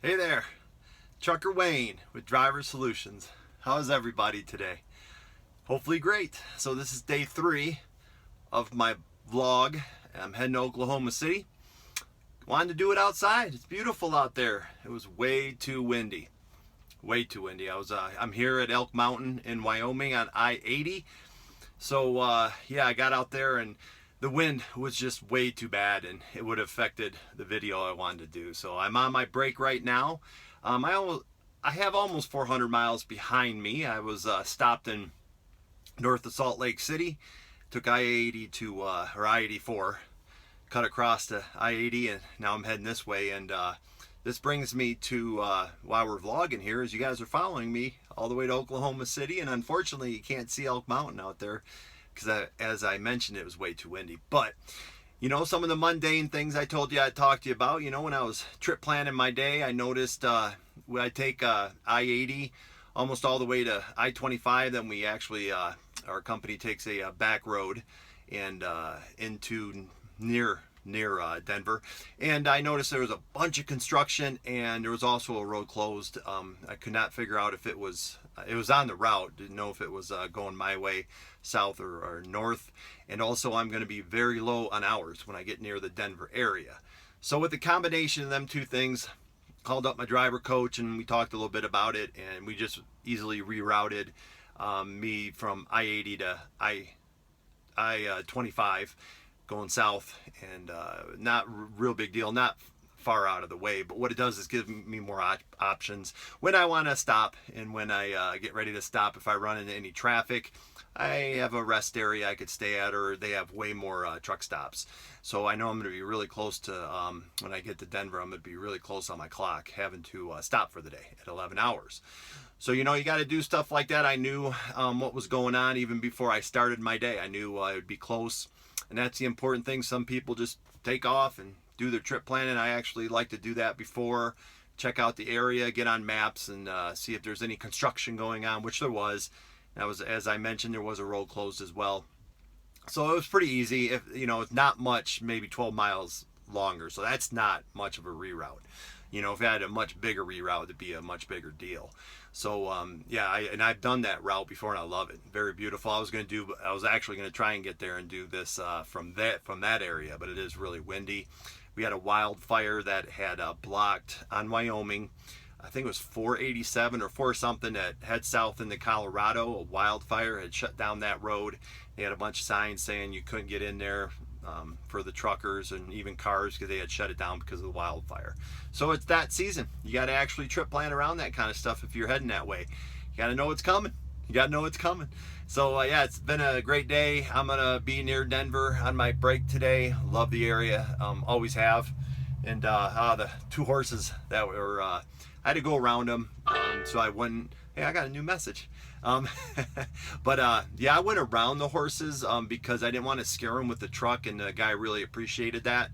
Hey there, Trucker Wayne with Driver Solutions. How's everybody today? Hopefully great. So this is day 3 of my vlog. I'm heading to Oklahoma City. Wanted to do it outside. It's beautiful out there. It was way too windy. Way too windy. I'm here at Elk Mountain in Wyoming on I-80. So yeah, I got out there and the wind was just way too bad and it would have affected the video I wanted to do. So I'm on my break right now. I have almost 400 miles behind me. I was stopped in north of Salt Lake City, took I-80 to or I-84, cut across to I-80, and now I'm heading this way. And this brings me to while we're vlogging here, as you guys are following me all the way to Oklahoma City, and unfortunately you can't see Elk Mountain out there because as I mentioned, it was way too windy. But you know, some of the mundane things I told you I'd talk to you about. You know, when I was trip planning my day, I noticed when I take I-80 almost all the way to I-25, then we actually our company takes a back road and into near Denver, and I noticed there was a bunch of construction and there was also a road closed. I could not figure out if it was on the route, didn't know if it was going my way, south or north. And also I'm going to be very low on hours when I get near the Denver area. So with the combination of them two things, called up my driver coach and we talked a little bit about it, and we just easily rerouted me from I-80 to I-25 going south, and not real big deal, not far out of the way, but what it does is give me more options when I want to stop and when I get ready to stop. If I run into any traffic, I have a rest area I could stay at, or they have way more truck stops. So I know I'm going to be really close to, when I get to Denver, I'm going to be really close on my clock, having to stop for the day at 11 hours. So, you know, you got to do stuff like that. I knew what was going on even before I started my day. I knew I would be close. And that's the important thing. Some people just take off and do their trip planning. I actually like to do that before, check out the area, get on maps, and see if there's any construction going on, which there was. That was, as I mentioned, there was a road closed as well. So it was pretty easy. If you know, it's not much, maybe 12 miles longer. So that's not much of a reroute. You know, if I had a much bigger reroute, it'd be a much bigger deal. So yeah, I've done that route before and I love it. Very beautiful. I was actually going to try and get there and do this from that area, but it is really windy. We had a wildfire that had blocked on Wyoming. I think it was 487 or 4 something that head south into Colorado. A wildfire had shut down that road. They had a bunch of signs saying you couldn't get in there for the truckers and even cars, because they had shut it down because of the wildfire. So it's that season. You got to actually trip plan around that kind of stuff if you're heading that way. You got to know it's coming. You got to know it's coming. So yeah, it's been a great day. I'm gonna be near Denver on my break today. Love the area, always have. And the 2 horses that were, I had to go around them, so I wouldn't. Hey, I got a new message. But yeah, I went around the horses because I didn't want to scare them with the truck, and the guy really appreciated that.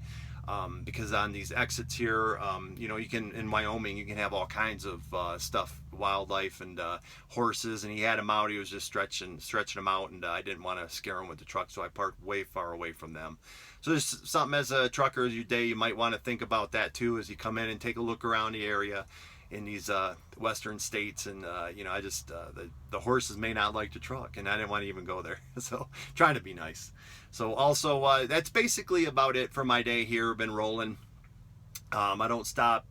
Because on these exits here, you know, you can, in Wyoming, you can have all kinds of stuff, wildlife and horses, and he had them out. He was just stretching them out, and I didn't want to scare them with the truck, so I parked way far away from them. So there's something, as a trucker, your day, you might want to think about that too, as you come in and take a look around the area in these western states. And you know, I just the horses may not like the truck, and I didn't want to even go there. So trying to be nice. So also that's basically about it for my day here. Been rolling. I don't stop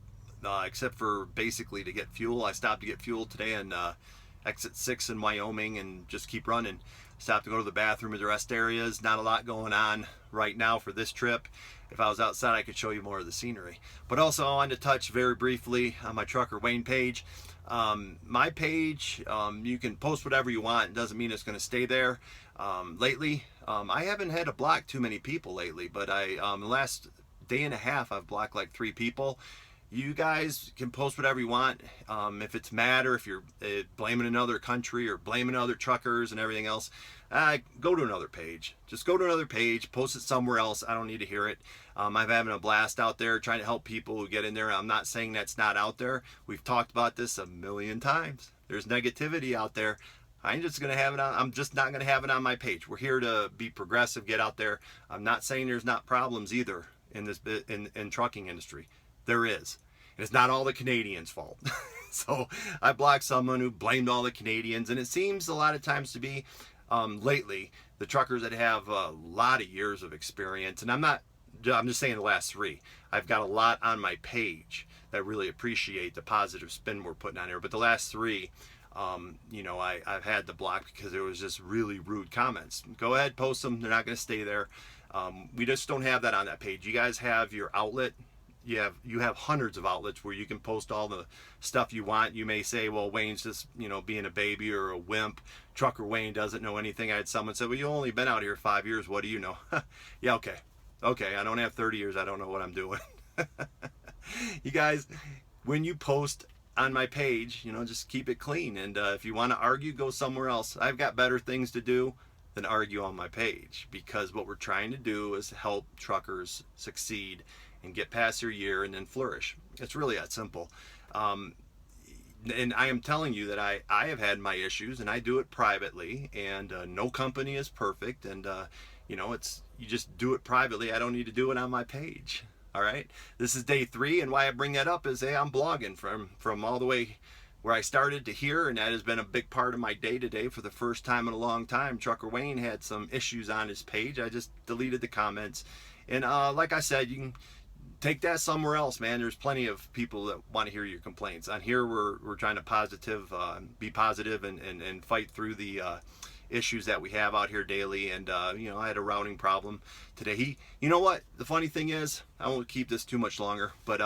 except for basically to get fuel. I stopped to get fuel today and exit 6 in Wyoming, and just keep running. Stopped to go to the bathroom at the rest areas. Not a lot going on right now for this trip. If I was outside, I could show you more of the scenery. But also, I wanted to touch very briefly on my Trucker Wayne page. My page, you can post whatever you want. It doesn't mean it's going to stay there. Lately, I haven't had to block too many people lately, but the last day and a half, I've blocked like 3 people. You guys can post whatever you want. If it's mad, or if you're blaming another country or blaming other truckers and everything else, go to another page. Just go to another page, post it somewhere else. I don't need to hear it. I'm having a blast out there trying to help people who get in there. I'm not saying that's not out there. We've talked about this a million times. There's negativity out there. I'm just gonna have it on. I'm just not gonna have it on my page. We're here to be progressive, get out there. I'm not saying there's not problems either in this in trucking industry. There is. And it's not all the Canadians' fault. So I blocked someone who blamed all the Canadians, and it seems a lot of times to be lately the truckers that have a lot of years of experience. And I'm just saying the last 3. I've got a lot on my page that really appreciate the positive spin we're putting on here. But the last 3, I've had to block because there was just really rude comments. Go ahead, post them. They're not going to stay there. We just don't have that on that page. You guys have your outlet. You have hundreds of outlets where you can post all the stuff you want. You may say, well, Wayne's just, being a baby or a wimp. Trucker Wayne doesn't know anything. I had someone say, well, you've only been out here 5 years. What do you know? Yeah, okay. Okay, I don't have 30 years. I don't know what I'm doing. You guys, when you post on my page, just keep it clean. And if you want to argue, go somewhere else. I've got better things to do than argue on my page, because what we're trying to do is help truckers succeed and get past their year and then flourish. It's really that simple. And I am telling you that I have had my issues, and I do it privately, and no company is perfect. And you just do it privately. I don't need to do it on my page. All right. This is day 3, and why I bring that up is, hey, I'm blogging from all the way where I started to here, and that has been a big part of my day-to-day for the first time in a long time. Trucker Wayne had some issues on his page. I just deleted the comments, and like I said, you can take that somewhere else, man. There's plenty of people that want to hear your complaints. On here, we're trying to be positive and fight through the issues that we have out here daily. And I had a routing problem today. You know what? The funny thing is, I won't keep this too much longer, but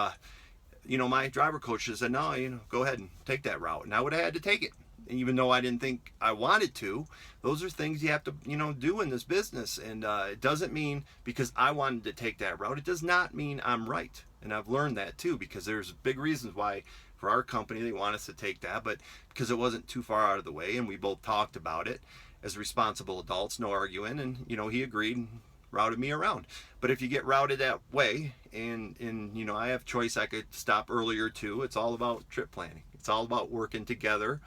my driver coach said, no, go ahead and take that route, and I would have had to take it. And even though I didn't think I wanted to, those are things you have to, do in this business. And it doesn't mean because I wanted to take that route, it does not mean I'm right. And I've learned that too, because there's big reasons why for our company they want us to take that, but because it wasn't too far out of the way, and we both talked about it as responsible adults, no arguing, and he agreed and routed me around. But if you get routed that way, and I have choice, I could stop earlier too. It's all about trip planning. It's all about working together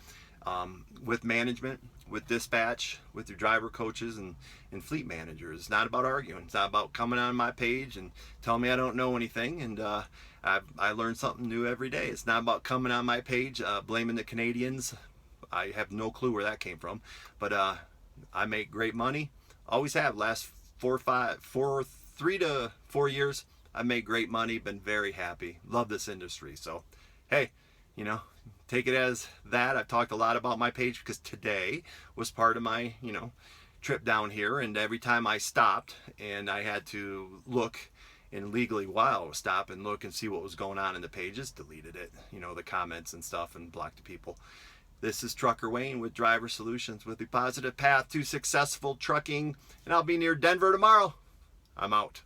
with management, with dispatch, with your driver coaches and fleet managers. It's not about arguing. It's not about coming on my page and telling me I don't know anything, and I learn something new every day. It's not about coming on my page blaming the Canadians. I have no clue where that came from, but I make great money. Always have. Last 3 to 4 years, I made great money. Been very happy. Love this industry. So, hey, take it as that. I've talked a lot about my page because today was part of my, trip down here. And every time I stopped and I had to look, and legally while I was stop and look and see what was going on in the pages, deleted it, the comments and stuff, and blocked the people. This is Trucker Wayne with Driver Solutions, with the positive path to successful trucking, and I'll be near Denver tomorrow. I'm out.